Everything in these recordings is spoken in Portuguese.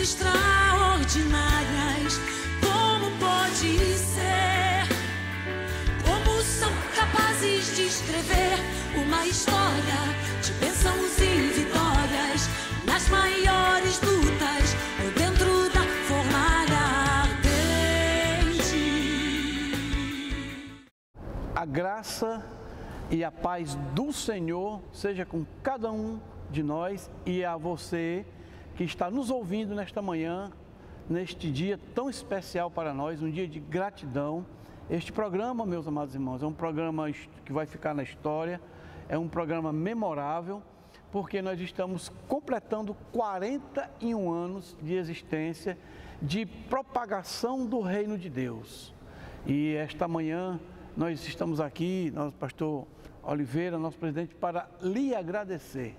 extraordinárias. Como pode ser? Como são capazes de escrever uma história de bênçãos e vitórias nas maiores lutas ou dentro da fornalha ardente? A graça e a paz do Senhor seja com cada um de nós e a você que está nos ouvindo nesta manhã, neste dia tão especial para nós, um dia de gratidão. Este programa, meus amados irmãos, é um programa que vai ficar na história, é um programa memorável, porque nós estamos completando 41 anos de existência, de propagação do reino de Deus. E esta manhã nós estamos aqui, nosso pastor Oliveira, nosso presidente, para lhe agradecer.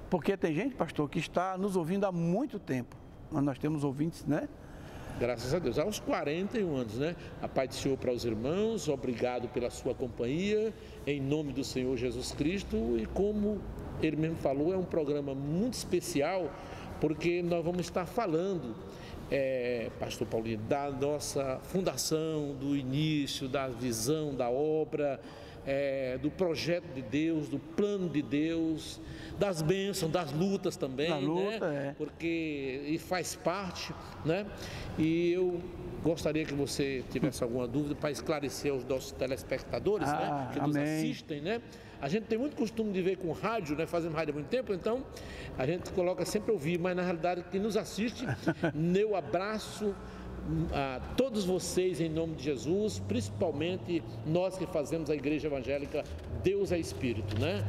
Porque tem gente, pastor, que está nos ouvindo há muito tempo. Nós temos ouvintes, né? Graças a Deus, há uns 41 anos, né? A paz do Senhor para os irmãos, obrigado pela sua companhia, em nome do Senhor Jesus Cristo. E como ele mesmo falou, é um programa muito especial, porque nós vamos estar falando, pastor Paulinho, da nossa fundação, do início, da visão da obra, do projeto de Deus, do plano de Deus, das bênçãos, das lutas também, né? Porque e faz parte, né? E eu gostaria que você tivesse alguma dúvida para esclarecer aos nossos telespectadores, né? Que nos assistem, né? A gente tem muito costume de ver com rádio, né? Fazemos rádio há muito tempo, então a gente coloca sempre ouvir, mas na realidade quem nos assiste, meu abraço a todos vocês em nome de Jesus, principalmente nós que fazemos a Igreja Evangélica Deus é Espírito, né?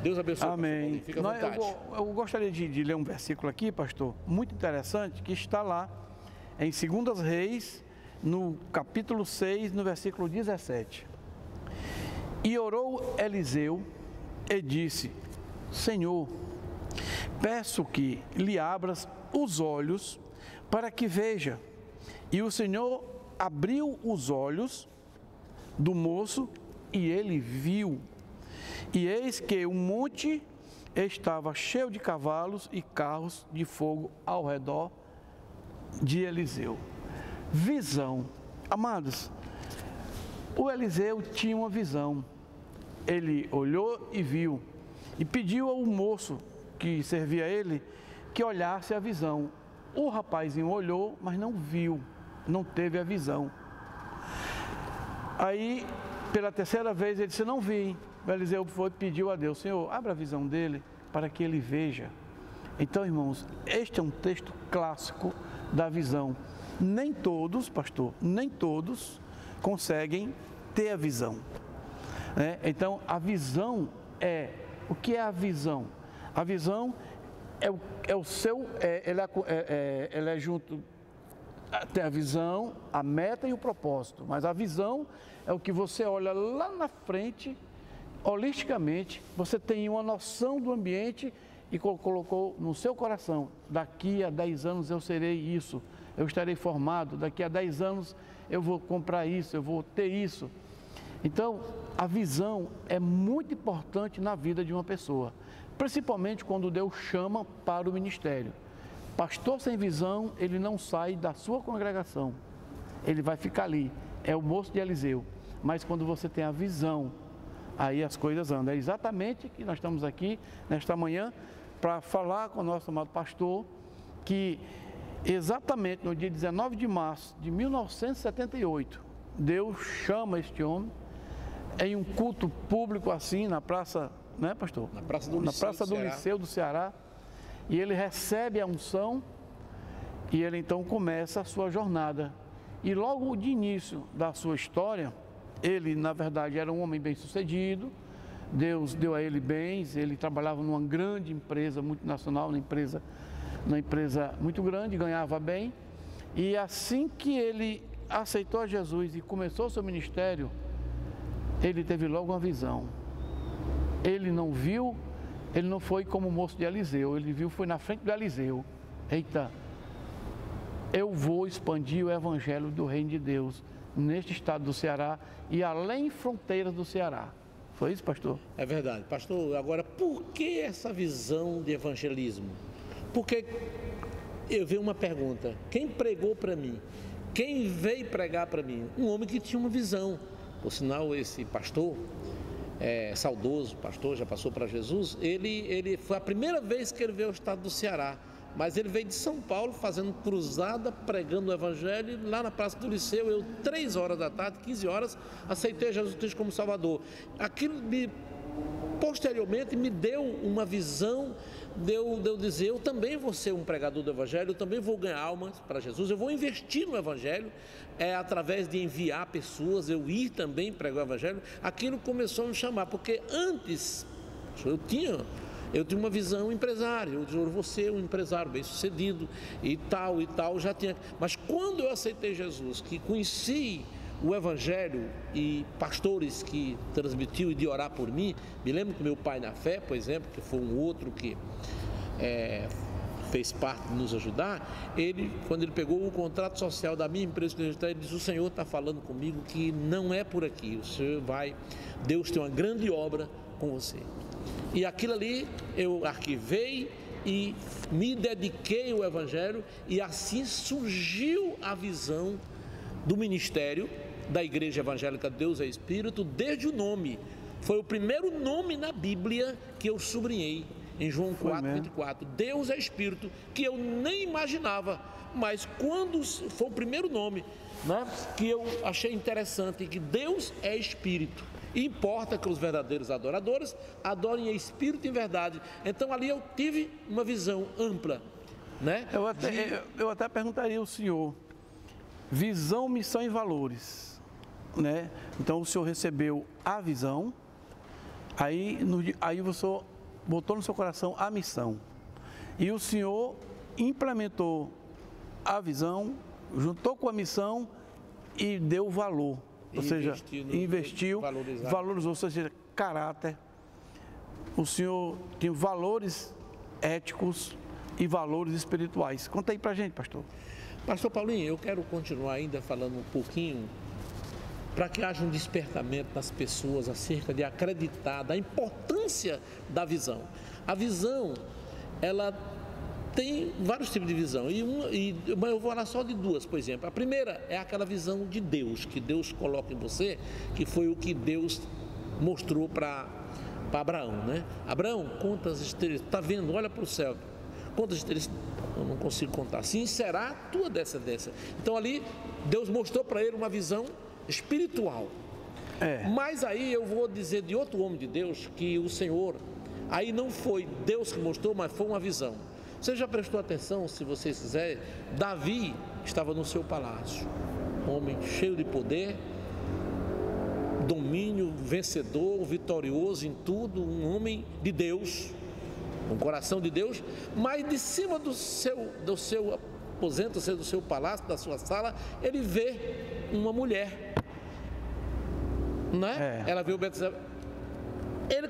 Deus abençoe. Amém. Fica à vontade. Eu gostaria de ler um versículo aqui, pastor, muito interessante, que está lá em 2 Reis, no capítulo 6, no versículo 17. E orou Eliseu e disse: Senhor, peço que lhe abras os olhos para que veja. E o Senhor abriu os olhos do moço e ele viu. E eis que o monte estava cheio de cavalos e carros de fogo ao redor de Eliseu. Visão. Amados, o Eliseu tinha uma visão. Ele olhou e viu. E pediu ao moço que servia a ele que olhasse a visão. O rapazinho olhou, mas não viu. Não teve a visão. Aí, pela terceira vez, ele disse: não vi. O Eliseu foi e pediu a Deus: Senhor, abra a visão dele para que ele veja. Então, irmãos, este é um texto clássico da visão. Nem todos, pastor, nem todos conseguem ter a visão, né? Então, a visão o que é a visão? A visão é o seu, ela é junto. Tem a visão, a meta e o propósito, mas a visão é o que você olha lá na frente, holisticamente, você tem uma noção do ambiente e colocou no seu coração: daqui a 10 anos eu serei isso, eu estarei formado, daqui a 10 anos eu vou comprar isso, eu vou ter isso. Então, a visão é muito importante na vida de uma pessoa, principalmente quando Deus chama para o ministério. Pastor sem visão, ele não sai da sua congregação, ele vai ficar ali, é o moço de Eliseu. Mas quando você tem a visão, aí as coisas andam. É exatamente que nós estamos aqui nesta manhã para falar com o nosso amado pastor, que exatamente no dia 19 de março de 1978, Deus chama este homem em um culto público assim, na praça, né, pastor? Na Praça do Liceu do Ceará. E ele recebe a unção e ele então começa a sua jornada. E logo de início da sua história, ele na verdade era um homem bem sucedido, Deus deu a ele bens, ele trabalhava numa grande empresa multinacional, numa empresa muito grande, ganhava bem. E assim que ele aceitou a Jesus e começou o seu ministério, ele teve logo uma visão. Ele não viu. Ele não foi como o moço de Eliseu, ele viu, foi na frente do Eliseu: eita, eu vou expandir o evangelho do reino de Deus neste estado do Ceará e além fronteiras do Ceará. Foi isso, pastor? É verdade. Pastor, agora, por que essa visão de evangelismo? Porque eu vi uma pergunta: quem pregou para mim? Quem veio pregar para mim? Um homem que tinha uma visão. Por sinal, esse pastor, saudoso pastor, já passou para Jesus, ele foi a primeira vez que ele veio ao estado do Ceará, mas ele veio de São Paulo fazendo cruzada, pregando o evangelho, lá na Praça do Liceu. Eu, 3 horas da tarde, 15 horas, aceitei Jesus Cristo como Salvador. Aquilo posteriormente me deu uma visão de eu dizer: eu também vou ser um pregador do evangelho, eu também vou ganhar almas para Jesus, eu vou investir no evangelho, através de enviar pessoas, eu ir também pregar o evangelho. Aquilo começou a me chamar, porque antes eu tinha uma visão empresária, eu vou ser um empresário bem sucedido e tal, já tinha. Mas quando eu aceitei Jesus, que conheci o evangelho e pastores que transmitiu e de orar por mim, me lembro que meu pai na fé, por exemplo, que foi um outro que fez parte de nos ajudar, quando ele pegou o contrato social da minha empresa, ele disse: o Senhor está falando comigo que não é por aqui, o Senhor Deus tem uma grande obra com você. E aquilo ali eu arquivei e me dediquei ao evangelho, e assim surgiu a visão do ministério da Igreja Evangélica Deus é Espírito, desde o nome. Foi o primeiro nome na Bíblia que eu sublinhei, em João 4:24. Deus é Espírito, que eu nem imaginava, mas quando foi o primeiro nome, né, que eu achei interessante, que Deus é Espírito. E importa que os verdadeiros adoradores adorem em espírito e em verdade. Então ali eu tive uma visão ampla, né? Eu até perguntaria ao senhor: visão, missão e valores, né? Então o senhor recebeu a visão, aí você botou no seu coração a missão, e o senhor implementou a visão, juntou com a missão e deu valor. Ou seja, investiu, valorizou, ou seja, caráter. O senhor tem valores éticos e valores espirituais. Conta aí pra gente, pastor. Pastor Paulinho, eu quero continuar ainda falando um pouquinho, para que haja um despertamento das pessoas acerca de acreditar, da importância da visão. A visão, ela tem vários tipos de visão, mas eu vou falar só de duas, por exemplo. A primeira é aquela visão de Deus, que Deus coloca em você, que foi o que Deus mostrou para Abraão, né? Abraão, conta as estrelas, está vendo? Olha para o céu, quantas estrelas? Eu não consigo contar. Assim será a tua descendência. Então ali, Deus mostrou para ele uma visão espiritual. Mas aí eu vou dizer de outro homem de Deus, que o Senhor, aí não foi Deus que mostrou, mas foi uma visão. Você já prestou atenção, se vocês quiserem? Davi estava no seu palácio, homem cheio de poder, domínio, vencedor, vitorioso em tudo, um homem de Deus, um coração de Deus, mas de cima do seu aposento, do seu palácio, da sua sala, ele vê uma mulher, né? Ela viu Betseba.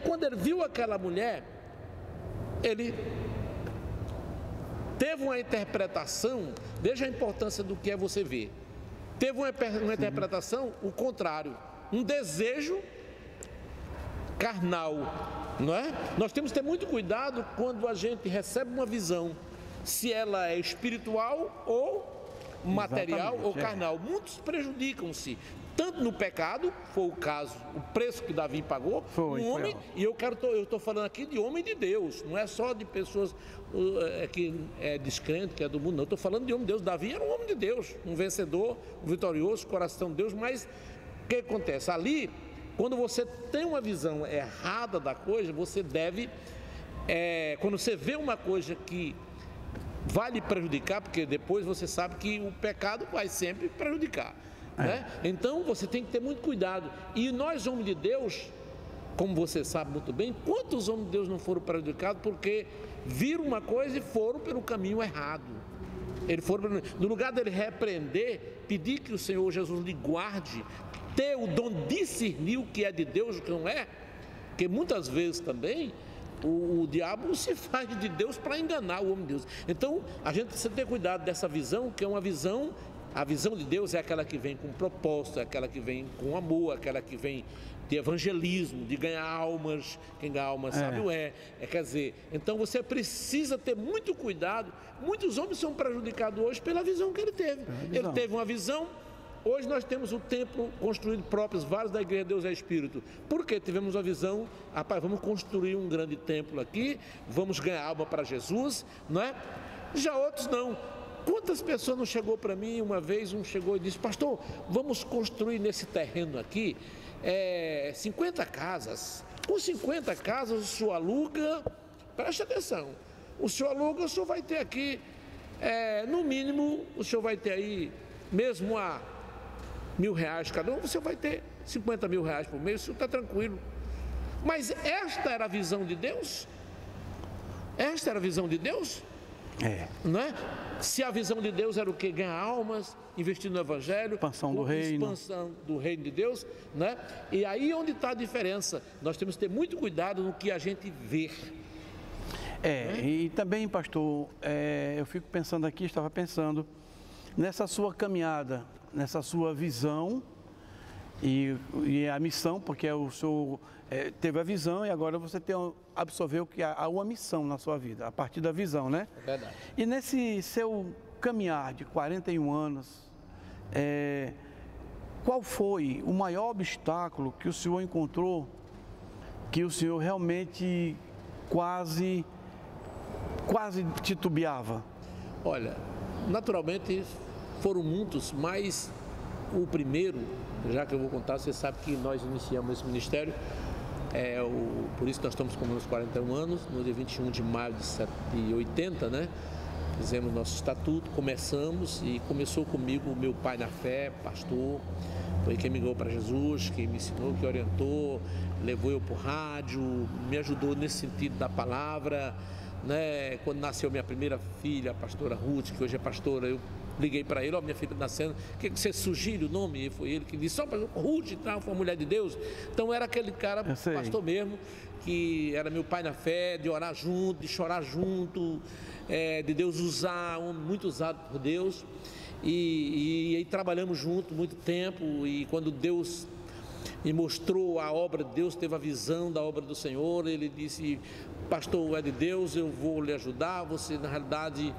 Quando ele viu aquela mulher, ele teve uma interpretação. Veja a importância do que é você ver. Teve uma interpretação, o contrário, um desejo carnal, não é? Nós temos que ter muito cuidado quando a gente recebe uma visão, se ela é espiritual ou material ou carnal. Muitos prejudicam-se, tanto no pecado, foi o caso, o preço que Davi pagou, um homem, e eu estou falando aqui de homem de Deus, não é só de pessoas que é descrente, que é do mundo, não, eu estou falando de homem de Deus. Davi era um homem de Deus, um vencedor, um vitorioso, coração de Deus, mas o que acontece? Ali, quando você tem uma visão errada da coisa, você deve, quando você vê uma coisa que vai lhe prejudicar, porque depois você sabe que o pecado vai sempre prejudicar, né? Então você tem que ter muito cuidado. E nós, homens de Deus, como você sabe muito bem, quantos homens de Deus não foram prejudicados porque viram uma coisa e foram pelo caminho errado? No lugar dele repreender, pedir que o Senhor Jesus lhe guarde, ter o dom de discernir o que é de Deus e o que não é, porque muitas vezes também o diabo se faz de Deus para enganar o homem de Deus. Então a gente precisa ter cuidado dessa visão, que é uma visão A visão de Deus é aquela que vem com propósito, é aquela que vem com amor, aquela que vem de evangelismo, de ganhar almas. Quem ganha almas sabe o quer dizer, então você precisa ter muito cuidado. Muitos homens são prejudicados hoje pela visão que ele teve. Ele teve uma visão. Hoje nós temos o templo construído próprios, vários da igreja Deus é Espírito. Porque tivemos uma visão, rapaz, vamos construir um grande templo aqui, vamos ganhar alma para Jesus, não é? Já outros não. Quantas pessoas não chegou para mim uma vez, um chegou e disse: pastor, vamos construir nesse terreno aqui 50 casas. Com 50 casas o senhor aluga, preste atenção, o senhor aluga, o senhor vai ter aqui, no mínimo, o senhor vai ter aí, mesmo a R$1.000 cada um, você vai ter R$50.000 por mês, o senhor está tranquilo. Mas esta era a visão de Deus? Esta era a visão de Deus? Não é? Se a visão de Deus era o que? Ganhar almas, investir no Evangelho, expansão do reino de Deus, né? E aí onde está a diferença. Nós temos que ter muito cuidado no que a gente vê. E também, pastor, eu fico pensando aqui, estava pensando nessa sua caminhada, nessa sua visão e a missão, porque o senhor teve a visão e agora você absorveu que há uma missão na sua vida, a partir da visão, né? É verdade. E nesse seu caminhar de 41 anos, qual foi o maior obstáculo que o senhor encontrou, que o senhor realmente quase titubeava? Olha, naturalmente foram muitos, mas o primeiro, já que eu vou contar, você sabe que nós iniciamos esse ministério, por isso nós estamos comemorando os 41 anos, no dia 21 de maio de 80, né? Fizemos nosso estatuto, começamos e começou comigo o meu pai na fé, pastor, foi quem me ganhou para Jesus, quem me ensinou, que orientou, levou eu para o rádio, me ajudou nesse sentido da palavra, né? Quando nasceu minha primeira filha, a pastora Ruth, que hoje é pastora, eu liguei para ele: minha filha nascendo, que você sugere o nome? E foi ele que disse: só para Ruth e tal, foi uma mulher de Deus. Então era aquele cara, pastor mesmo, que era meu pai na fé, de orar junto, de chorar junto, de Deus usar, muito usado por Deus. E aí trabalhamos junto muito tempo, e quando Deus me mostrou a obra de Deus, teve a visão da obra do Senhor, ele disse: pastor, é de Deus, eu vou lhe ajudar. Você, na realidade,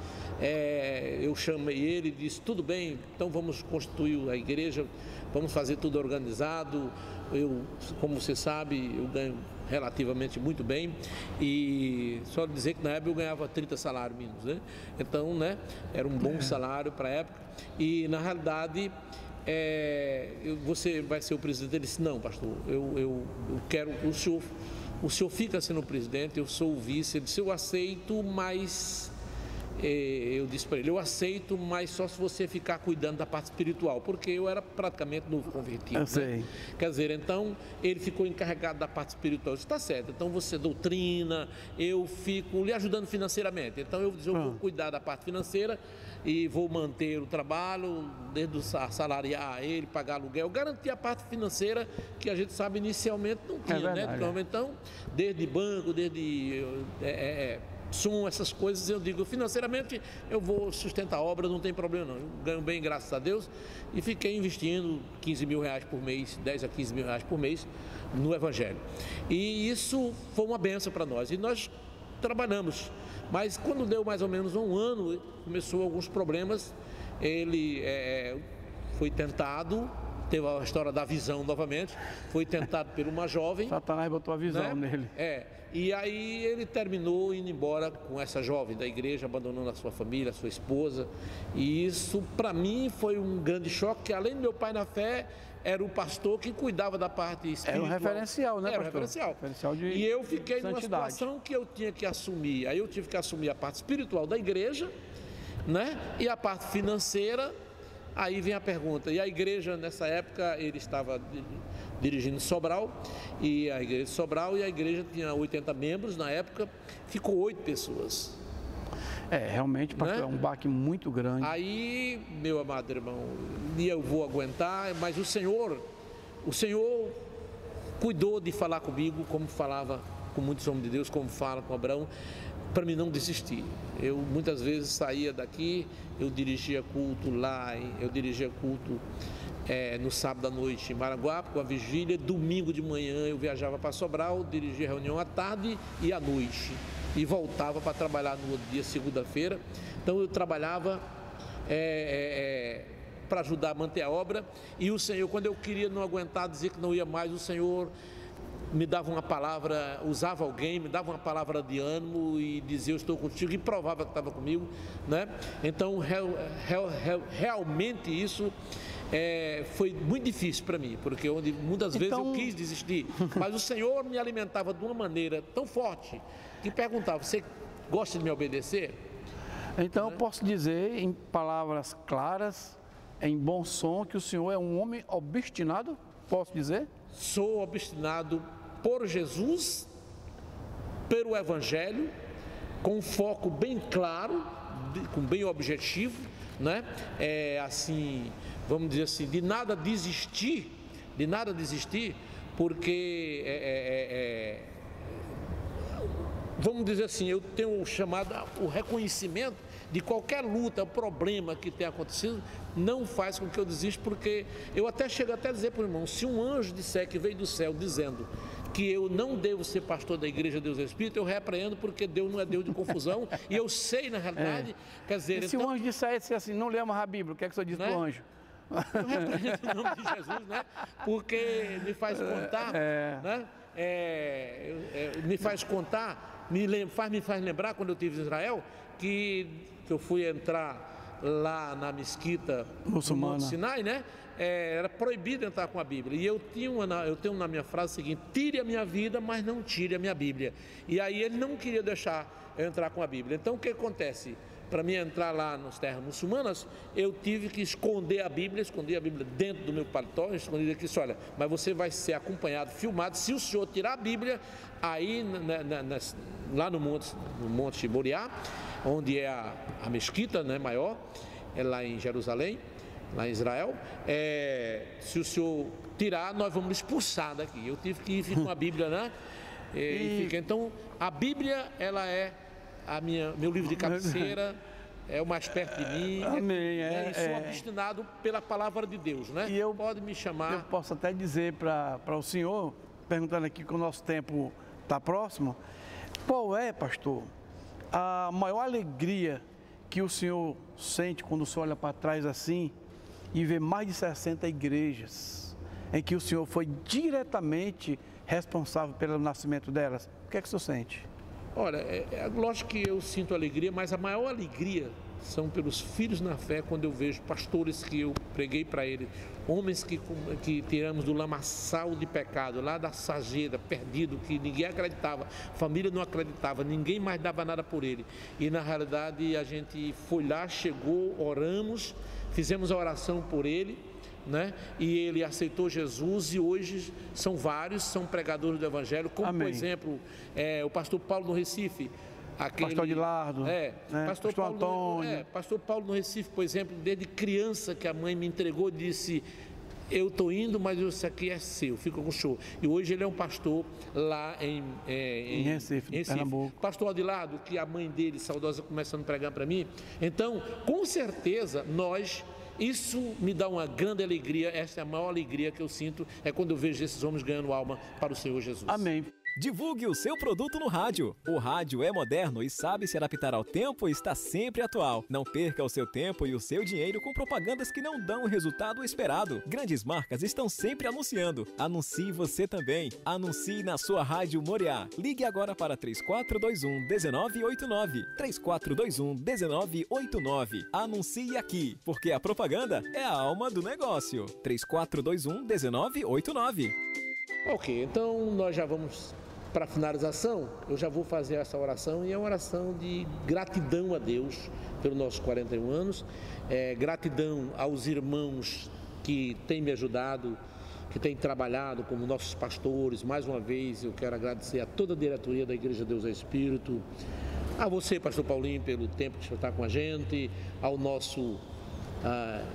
eu chamei ele e disse: tudo bem, então vamos constituir a igreja, vamos fazer tudo organizado. Como você sabe, eu ganho relativamente muito bem, e só dizer que na época eu ganhava 30 salários mínimos, né? Então, né, era um bom salário para a época, e na realidade você vai ser o presidente. Ele disse: não, pastor, eu quero o senhor fica sendo o presidente, eu sou o vice. Ele disse: eu aceito, mas eu disse para ele: eu aceito, mas só se você ficar cuidando da parte espiritual, porque eu era praticamente novo convertido, eu sei. Né? Quer dizer, então ele ficou encarregado da parte espiritual. Eu disse: está certo, então você doutrina, eu fico lhe ajudando financeiramente. Então eu vou cuidar da parte financeira e vou manter o trabalho, desde o salariar ele, pagar aluguel, garantir a parte financeira, que a gente sabe inicialmente não tinha, né? Então, desde banco, desde essas coisas, eu digo, financeiramente eu vou sustentar a obra, não tem problema não, eu ganho bem, graças a Deus, e fiquei investindo R$15.000 por mês, 10 a 15 mil reais por mês no Evangelho, e isso foi uma bênção para nós, e nós trabalhamos. Mas quando deu mais ou menos um ano, começou alguns problemas. Ele foi tentado, teve a história da visão novamente, foi tentado por uma jovem. Satanás botou a visão, né, nele. E aí ele terminou indo embora com essa jovem da igreja, abandonando a sua família, a sua esposa. E isso para mim foi um grande choque, que além do meu pai na fé, era o pastor que cuidava da parte espiritual. Era um referencial, né, pastor? Era referencial. E eu fiquei numa situação que eu tinha que assumir. Aí eu tive que assumir a parte espiritual da igreja, né? E a parte financeira. Aí vem a pergunta: e a igreja, nessa época, ele estava dirigindo Sobral, e a igreja de Sobral, e a igreja tinha 80 membros na época, ficou 8 pessoas. Realmente, pastor, né? É um baque muito grande. Aí, meu amado irmão, eu vou aguentar, mas o Senhor cuidou de falar comigo, como falava com muitos homens de Deus, como fala com Abraão, para mim não desistir. Eu muitas vezes saía daqui, eu dirigia culto lá, eu dirigia culto no sábado à noite em Maranguape, com a vigília. Domingo de manhã eu viajava para Sobral, dirigia reunião à tarde e à noite, e voltava para trabalhar no outro dia, segunda-feira. Então eu trabalhava para ajudar a manter a obra, e o Senhor, quando eu queria não aguentar, dizer que não ia mais, o Senhor me dava uma palavra, usava alguém, me dava uma palavra de ânimo e dizia: eu estou contigo, e provava que estava comigo, né? Então realmente isso foi muito difícil para mim, porque muitas vezes eu quis desistir, mas o Senhor me alimentava de uma maneira tão forte que perguntava: você gosta de me obedecer? Então eu posso dizer em palavras claras, em bom som, que o senhor é um homem obstinado? Posso dizer? Sou obstinado por Jesus, pelo Evangelho, com um foco bem claro, bem objetivo, né? Assim, vamos dizer assim, de nada desistir, porque vamos dizer assim, eu tenho chamado o reconhecimento de qualquer luta, problema que tenha acontecido, não faz com que eu desista, porque eu chego até a dizer para o irmão: se um anjo disser que veio do céu dizendo que eu não devo ser pastor da igreja Deus é Espírito, eu repreendo, porque Deus não é Deus de confusão, e eu sei na realidade, quer dizer... E se o anjo disser assim, não lê mais a Bíblia, o que é que o senhor diz para o anjo? Eu repreendo o nome de Jesus, né? Porque me faz contar, né? Me faz contar, me faz lembrar quando eu estive em Israel, que eu fui entrar lá na mesquita muçulmana, no Monte Sinai, né? Era proibido entrar com a Bíblia, e eu tenho na minha frase o seguinte: tire a minha vida, mas não tire a minha Bíblia. E aí ele não queria deixar eu entrar com a Bíblia. Então o que acontece? Para mim entrar lá nas terras muçulmanas, eu tive que esconder a Bíblia dentro do meu paletó, escondi aqui, disse: olha, mas você vai ser acompanhado, filmado, se o senhor tirar a Bíblia, aí lá no Monte Moriá, onde é a mesquita, né, maior, lá em Jerusalém, lá em Israel, se o senhor tirar, nós vamos expulsar daqui. Eu tive que ir com a Bíblia, né? Então, a Bíblia, ela é meu livro de cabeceira, é o mais perto de mim. Amém. Sou obstinado pela palavra de Deus, né? E pode me chamar. Eu posso até dizer para o senhor, perguntando aqui que o nosso tempo está próximo, qual é, pastor, a maior alegria que o senhor sente quando o senhor olha para trás assim e vê mais de 60 igrejas em que o senhor foi diretamente responsável pelo nascimento delas? O que é que o senhor sente? Olha, lógico que eu sinto alegria, mas a maior alegria são pelos filhos na fé, quando eu vejo pastores que eu preguei para eles, homens que tiramos do lamaçal de pecado, lá da sarjeta, perdido, que ninguém acreditava, família não acreditava, ninguém mais dava nada por ele. E na realidade a gente foi lá, chegou, oramos, fizemos a oração por ele, né? E ele aceitou Jesus, e hoje são vários, são pregadores do Evangelho, como Amém. Por exemplo, o pastor Paulo no Recife, pastor Aguilardo, pastor Paulo, Antônio. Pastor Paulo no Recife, por exemplo, desde criança que a mãe me entregou, disse: eu estou indo, mas isso aqui é seu, fica com o senhor. E hoje ele é um pastor lá em Recife, Pernambuco. Pastor Aguilardo, que a mãe dele, saudosa, começando a pregar para mim. Então, com certeza, isso me dá uma grande alegria. Essa é a maior alegria que eu sinto, quando eu vejo esses homens ganhando alma para o Senhor Jesus. Amém. Divulgue o seu produto no rádio. O rádio é moderno e sabe se adaptar ao tempo e está sempre atual. Não perca o seu tempo e o seu dinheiro com propagandas que não dão o resultado esperado. Grandes marcas estão sempre anunciando. Anuncie você também. Anuncie na sua Rádio Moriá. Ligue agora para 3421-1989. 3421-1989. Anuncie aqui, porque a propaganda é a alma do negócio. 3421-1989. Ok, então nós já vamos para a finalização. Eu já vou fazer essa oração, e é uma oração de gratidão a Deus pelos nossos 41 anos, gratidão aos irmãos que têm me ajudado, que têm trabalhado como nossos pastores. Mais uma vez eu quero agradecer a toda a diretoria da Igreja Deus é Espírito, a você, pastor Paulinho, pelo tempo que o senhor está com a gente, ao nosso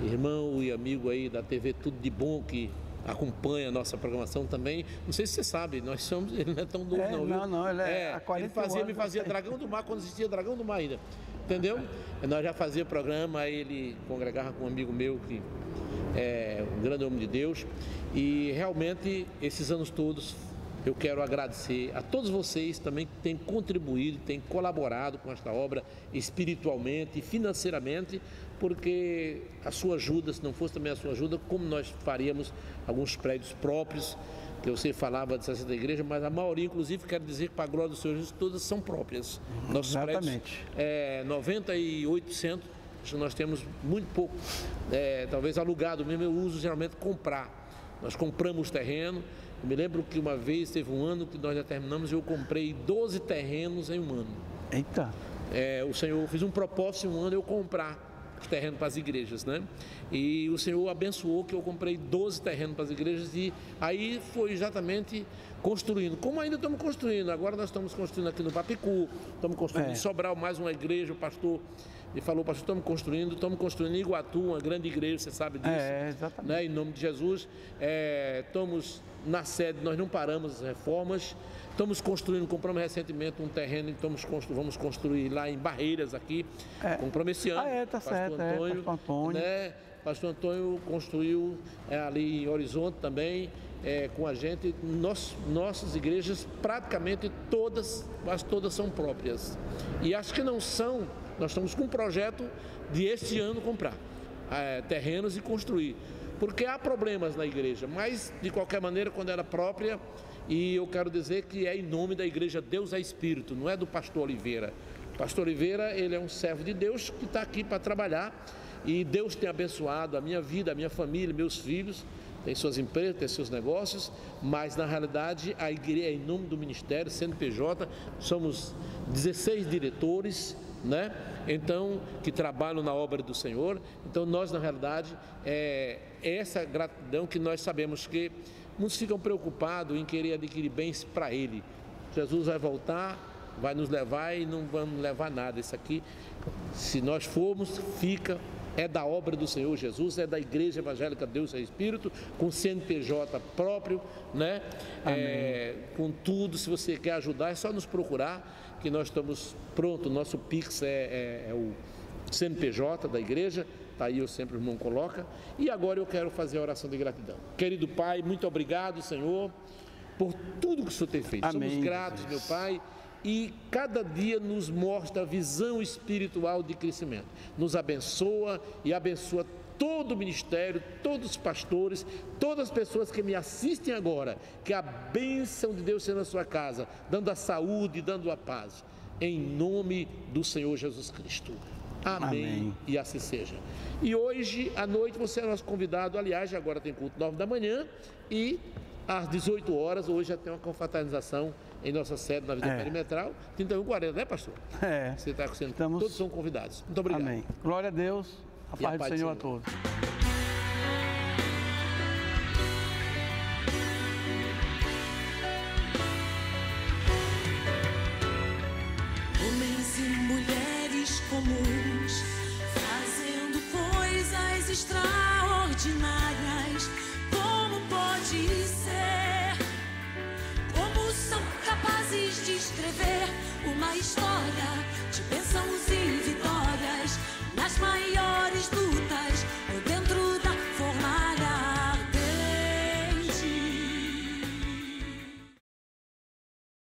irmão e amigo aí da TV Tudo de Bom, que acompanha a nossa programação também. Não sei se você sabe, nós somos, ele não é tão novo não, viu? Não, ele é há 40 anos. Ele me fazia Dragão do Mar quando existia Dragão do Mar ainda, entendeu? Nós já fazia programa, aí ele congregava com um amigo meu que é um grande homem de Deus, e realmente esses anos todos eu quero agradecer a todos vocês também que têm contribuído, têm colaborado com esta obra espiritualmente e financeiramente, porque a sua ajuda, se não fosse também a sua ajuda, como nós faríamos alguns prédios próprios, que você falava da igreja, mas a maioria, inclusive, quero dizer que para a glória do Senhor Jesus, todas são próprias. Nossos Exatamente. prédios, 98%, nós temos muito pouco, talvez alugado mesmo, eu uso geralmente comprar. Nós compramos terreno. Eu me lembro que uma vez teve um ano que nós já terminamos e eu comprei 12 terrenos em um ano. Eita! O Senhor fez um propósito em um ano eu comprar os terrenos para as igrejas, né? E o Senhor abençoou que eu comprei 12 terrenos para as igrejas e aí foi exatamente construindo. Como ainda estamos construindo, agora nós estamos construindo aqui no Papicu, estamos construindo em Sobral mais uma igreja, o pastor me falou, pastor, estamos construindo em Iguatu, uma grande igreja, você sabe disso. Exatamente. Né? Em nome de Jesus, estamos na sede, nós não paramos as reformas, estamos construindo, compramos recentemente um terreno, vamos construir lá em Barreiras aqui, compramos esse ano. Tá Pastor certo, Antônio, Pastor Antônio. Né? Pastor Antônio construiu ali em Horizonte também, com a gente. Nossas igrejas, praticamente quase todas são próprias. E acho que não são, nós estamos com um projeto de este ano comprar terrenos e construir. Porque há problemas na igreja, mas de qualquer maneira, quando era própria, e eu quero dizer que é em nome da igreja Deus é Espírito, não é do pastor Oliveira. O pastor Oliveira, ele é um servo de Deus que está aqui para trabalhar, e Deus tem abençoado a minha vida, a minha família, meus filhos, tem suas empresas, tem seus negócios, mas na realidade a igreja é em nome do ministério, CNPJ, somos 16 diretores, né? Então, que trabalham na obra do Senhor. Então nós na realidade é essa gratidão que nós sabemos que muitos ficam preocupados em querer adquirir bens para Ele. Jesus vai voltar, vai nos levar e não vamos levar nada. Isso aqui, se nós formos, é da obra do Senhor Jesus, é da Igreja Evangélica Deus é Espírito, com CNPJ próprio, né? Com tudo. Se você quer ajudar, é só nos procurar, que nós estamos prontos. Nosso Pix é o CNPJ da igreja, está aí, eu sempre o irmão coloca. E agora eu quero fazer a oração de gratidão. Querido Pai, muito obrigado, Senhor, por tudo que o Senhor tem feito. Amém, somos gratos, Jesus. meu Pai, e cada dia nos mostra a visão espiritual de crescimento. Nos abençoa e abençoa todo o ministério, todos os pastores, todas as pessoas que me assistem agora, que a bênção de Deus seja na sua casa, dando a saúde, dando a paz, em nome do Senhor Jesus Cristo. Amém. E assim seja. E hoje à noite você é nosso convidado, aliás, agora tem culto 9 da manhã e às 18 horas, hoje já tem uma confraternização em nossa sede na Vida Perimetral, 31:40, né, pastor? Você está sendo, todos são convidados. Muito obrigado. Amém. Glória a Deus, a paz do Senhor a todos. Homens e mulheres comuns, fazendo coisas extraordinárias. Como pode ser? Como são capazes de escrever uma história de bênção